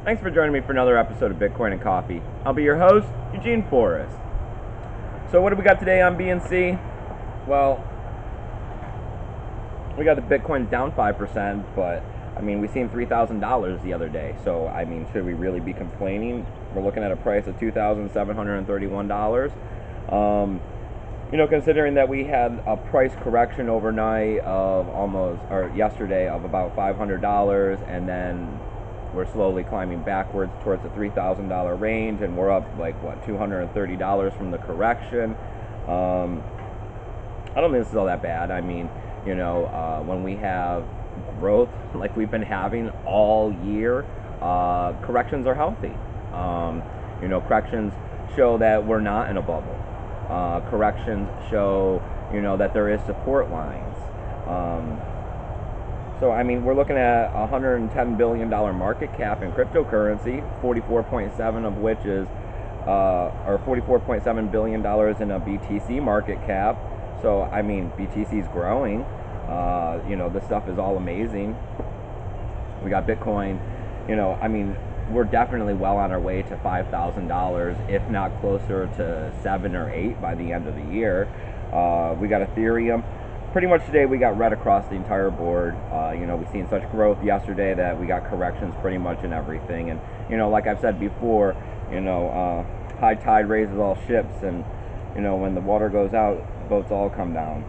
Thanks for joining me for another episode of Bitcoin and Coffee. I'll be your host, Eugene Forrest. So what do we got today on BNC? Well, we got the Bitcoin down 5%, but I mean, we seen $3,000 the other day. So I mean, should we really be complaining? We're looking at a price of $2,731. Considering that we had a price correction overnight of yesterday of about $500, and then we're slowly climbing backwards towards the $3,000 range, and we're up like $230 from the correction. I don't think this is all that bad. I mean, when we have growth like we've been having all year, corrections are healthy. Corrections show that we're not in a bubble. Corrections show, that there is support lines. So, I mean, we're looking at a $110 billion market cap in cryptocurrency, 44.7 of which is, or $44.7 billion in a BTC market cap. So, I mean, BTC is growing. This stuff is all amazing. We got Bitcoin, we're definitely well on our way to $5,000, if not closer to 7 or 8 by the end of the year. We got Ethereum. Pretty much today we got red across the entire board. We've seen such growth yesterday that we got corrections pretty much in everything. And, like I've said before, high tide raises all ships, and, when the water goes out, boats all come down.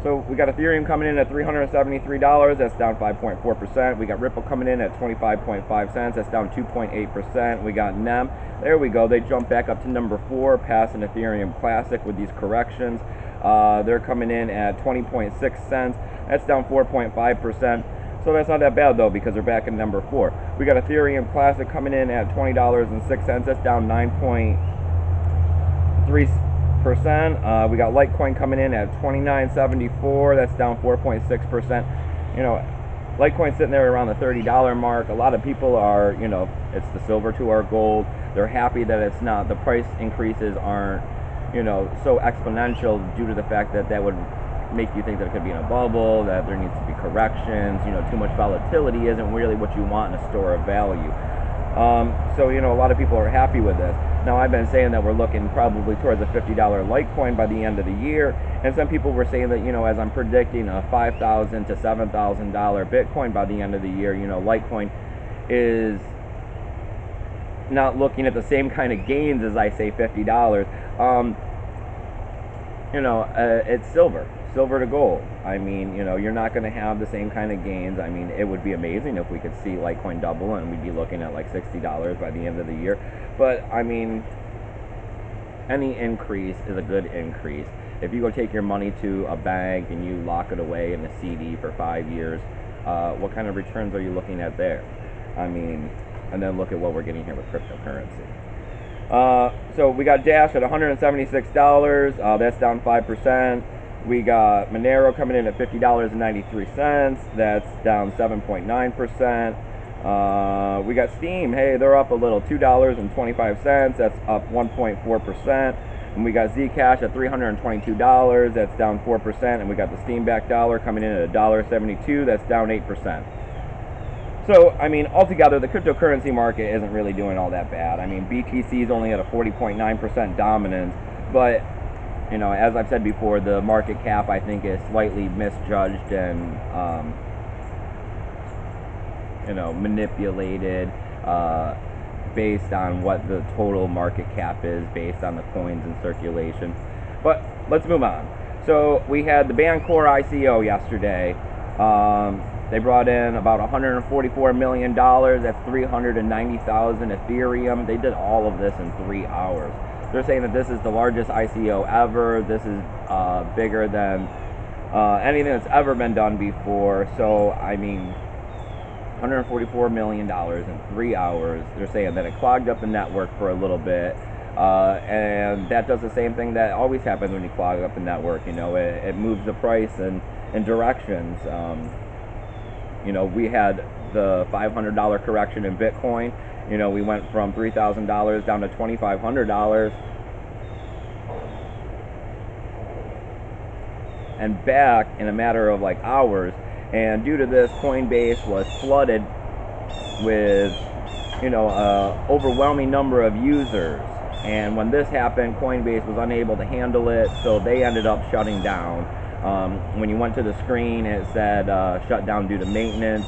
So we got Ethereum coming in at $373, that's down 5.4%. We got Ripple coming in at 25.5 cents, that's down 2.8%. We got NEM, there we go, they jumped back up to number 4, passing Ethereum Classic with these corrections. They're coming in at 20.6 cents, that's down 4.5%. So that's not that bad though, because they're back in number 4. We got Ethereum Classic coming in at $20.06, that's down 9.3%. We got Litecoin coming in at $29.74, that's down 4.6%. Litecoin sitting there around the $30 mark. A lot of people are, it's the silver to our gold. They're happy that it's not, the price increases aren't, so exponential, due to the fact that that would make you think that it could be in a bubble, that there needs to be corrections. Too much volatility isn't really what you want in a store of value. So a lot of people are happy with this. Now, I've been saying that we're looking probably towards a $50 Litecoin by the end of the year, and some people were saying that, as I'm predicting a $5,000 to $7,000 Bitcoin by the end of the year, Litecoin is not looking at the same kind of gains as I say $50. It's silver to gold. I mean, you're not going to have the same kind of gains. I mean, it would be amazing if we could see Litecoin double and we'd be looking at like $60 by the end of the year. But I mean, any increase is a good increase. If you go take your money to a bank and you lock it away in a CD for 5 years, what kind of returns are you looking at there? I mean, and then look at what we're getting here with cryptocurrency. So we got Dash at $176, that's down 5%. We got Monero coming in at $50.93, that's down 7.9%. We got Steam, hey, they're up a little, $2.25, that's up 1.4%. And we got Zcash at $322, that's down 4%. And we got the Steam backed dollar coming in at $1.72, that's down 8%. So, I mean, altogether, the cryptocurrency market isn't really doing all that bad. I mean, BTC is only at a 40.9% dominance, but, as I've said before, the market cap, I think, is slightly misjudged and, manipulated based on what the total market cap is, based on the coins in circulation. But let's move on. So, we had the Bancor ICO yesterday. They brought in about $144 million. That's 390,000 Ethereum. They did all of this in 3 hours. They're saying that this is the largest ICO ever. This is bigger than anything that's ever been done before. So, I mean, $144 million in 3 hours. They're saying that it clogged up the network for a little bit. And that does the same thing that always happens when you clog up the network. It moves the price in directions. We had the $500 correction in Bitcoin. We went from $3,000 down to $2,500 and back in a matter of like hours. And due to this, Coinbase was flooded with overwhelming number of users. And when this happened, Coinbase was unable to handle it, so they ended up shutting down. When you went to the screen, it said shut down due to maintenance.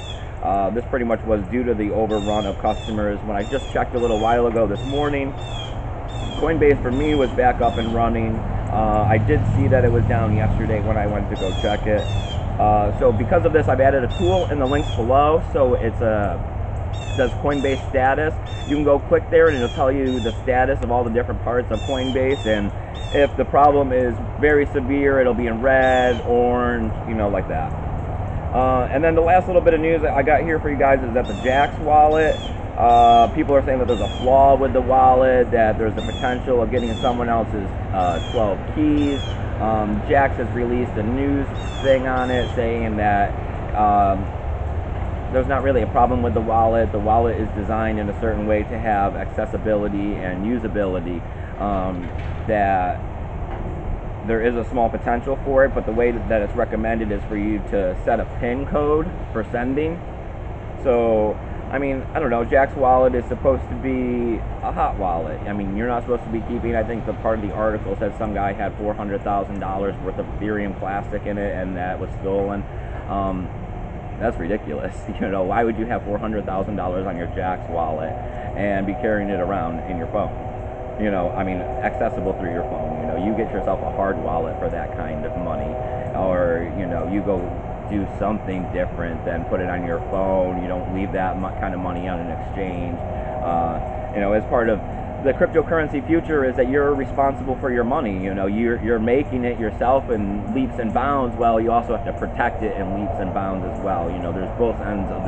This pretty much was due to the overrun of customers. When I just checked a little while ago this morning, Coinbase for me was back up and running. I did see that it was down yesterday when I went to go check it. So because of this, I've added a tool in the links below. So it says Coinbase status. You can go click there and it'll tell you the status of all the different parts of Coinbase, and if the problem is very severe, it'll be in red, orange, like that. And then the last little bit of news I got here for you guys is that the Jax wallet, people are saying that there's a flaw with the wallet, that there's the potential of getting someone else's 12 keys. Jax has released a news thing on it saying that there's not really a problem with the wallet. The wallet is designed in a certain way to have accessibility and usability, that there is a small potential for it, but the way that it's recommended is for you to set a PIN code for sending. So, I mean, I don't know, Jax wallet is supposed to be a hot wallet. I mean, you're not supposed to be keeping, I think the part of the article said some guy had $400,000 worth of Ethereum plastic in it and that was stolen. That's ridiculous. Why would you have $400,000 on your Jax wallet and be carrying it around in your phone? I mean, accessible through your phone. You get yourself a hard wallet for that kind of money, or you go do something different than put it on your phone. You don't leave that kind of money on an exchange. As part of the cryptocurrency future is that you're responsible for your money. You're making it yourself in leaps and bounds. Well, you also have to protect it in leaps and bounds as well. There's both ends of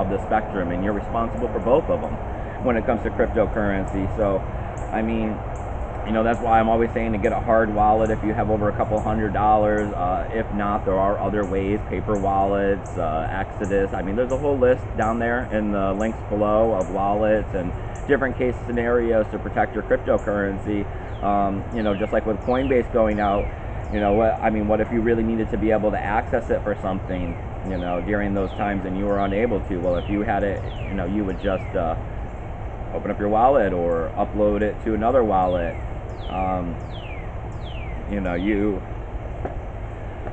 the spectrum, and you're responsible for both of them when it comes to cryptocurrency. So, I mean, that's why I'm always saying to get a hard wallet if you have over a couple $100. If not, there are other ways, paper wallets, Exodus. I mean, there's a whole list down there in the links below of wallets and different case scenarios to protect your cryptocurrency. Just like with Coinbase going out, what if you really needed to be able to access it for something, during those times and you were unable to? Well, if you had it, you would just open up your wallet or upload it to another wallet. You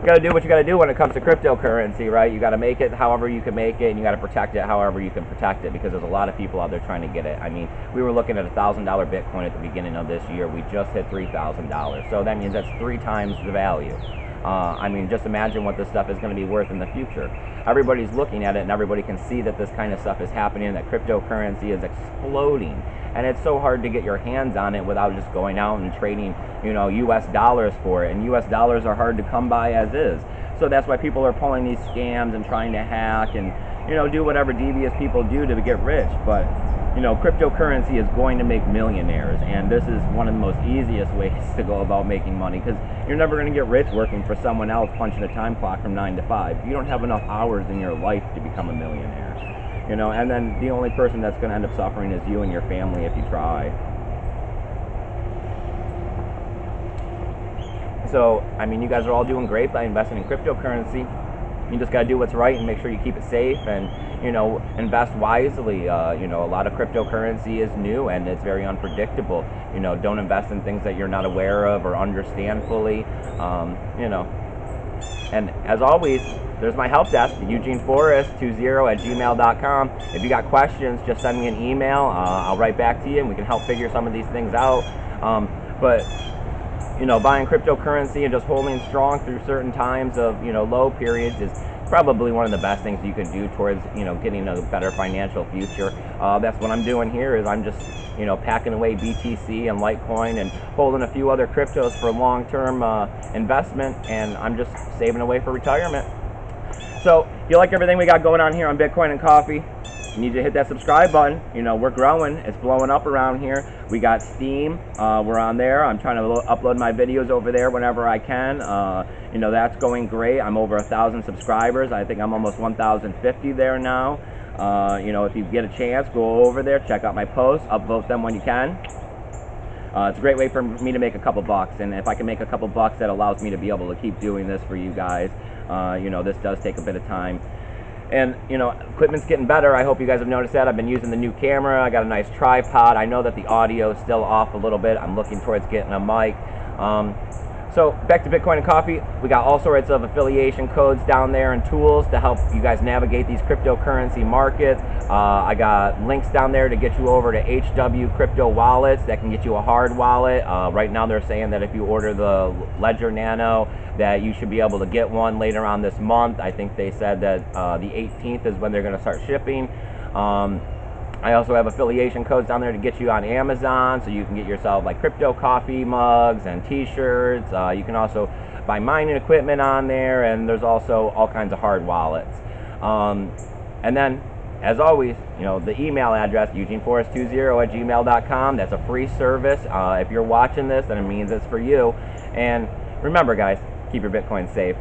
gotta do what you gotta do when it comes to cryptocurrency, right? You gotta make it however you can make it, and you gotta protect it however you can protect it, because there's a lot of people out there trying to get it. I mean, we were looking at $1,000 Bitcoin at the beginning of this year. We just hit $3,000, so that means that's 3 times the value. I mean, just imagine what this stuff is going to be worth in the future. Everybody's looking at it, and everybody can see that this kind of stuff is happening, that cryptocurrency is exploding. And it's so hard to get your hands on it without just going out and trading, US dollars for it. And US dollars are hard to come by as is. So that's why people are pulling these scams and trying to hack and, do whatever devious people do to get rich. But, cryptocurrency is going to make millionaires, and this is one of the most easiest ways to go about making money, because you're never going to get rich working for someone else punching a time clock from 9 to 5. You don't have enough hours in your life to become a millionaire, and then the only person that's going to end up suffering is you and your family if you try. So, I mean, you guys are all doing great by investing in cryptocurrency. You just got to do what's right and make sure you keep it safe and, invest wisely. A lot of cryptocurrency is new and it's very unpredictable. Don't invest in things that you're not aware of or understand fully. And as always, there's my help desk, eugeneforest20@gmail.com. If you got questions, just send me an email. I'll write back to you and we can help figure some of these things out. But buying cryptocurrency and just holding strong through certain times of, low periods is probably one of the best things you can do towards, getting a better financial future. That's what I'm doing here is I'm just, packing away BTC and Litecoin and holding a few other cryptos for long-term investment, and I'm just saving away for retirement. So if you like everything we got going on here on Bitcoin and Coffee, you need to hit that subscribe button. We're growing. It's blowing up around here. We got Steam. We're on there. I'm trying to upload my videos over there whenever I can. That's going great. I'm over 1,000 subscribers. I think I'm almost 1,050 there now. If you get a chance, go over there, check out my posts, upvote them when you can. It's a great way for me to make a couple bucks, and if I can make a couple bucks, that allows me to be able to keep doing this for you guys. This does take a bit of time. And, you know, equipment's getting better. I hope you guys have noticed that. I've been using the new camera. I got a nice tripod. I know that the audio is still off a little bit. I'm looking towards getting a mic. So back to Bitcoin and Coffee, we got all sorts of affiliation codes down there and tools to help you guys navigate these cryptocurrency markets. I got links down there to get you over to HW crypto wallets that can get you a hard wallet. Right now they're saying that if you order the Ledger Nano that you should be able to get one later on this month. I think they said that the 18th is when they're going to start shipping. I also have affiliation codes down there to get you on Amazon, so you can get yourself like crypto coffee mugs and t-shirts. You can also buy mining equipment on there, and there's also all kinds of hard wallets. And then, as always, you know, the email address, eugeneforest20@gmail.com. That's a free service. If you're watching this, then it means it's for you. And remember, guys, keep your Bitcoin safe.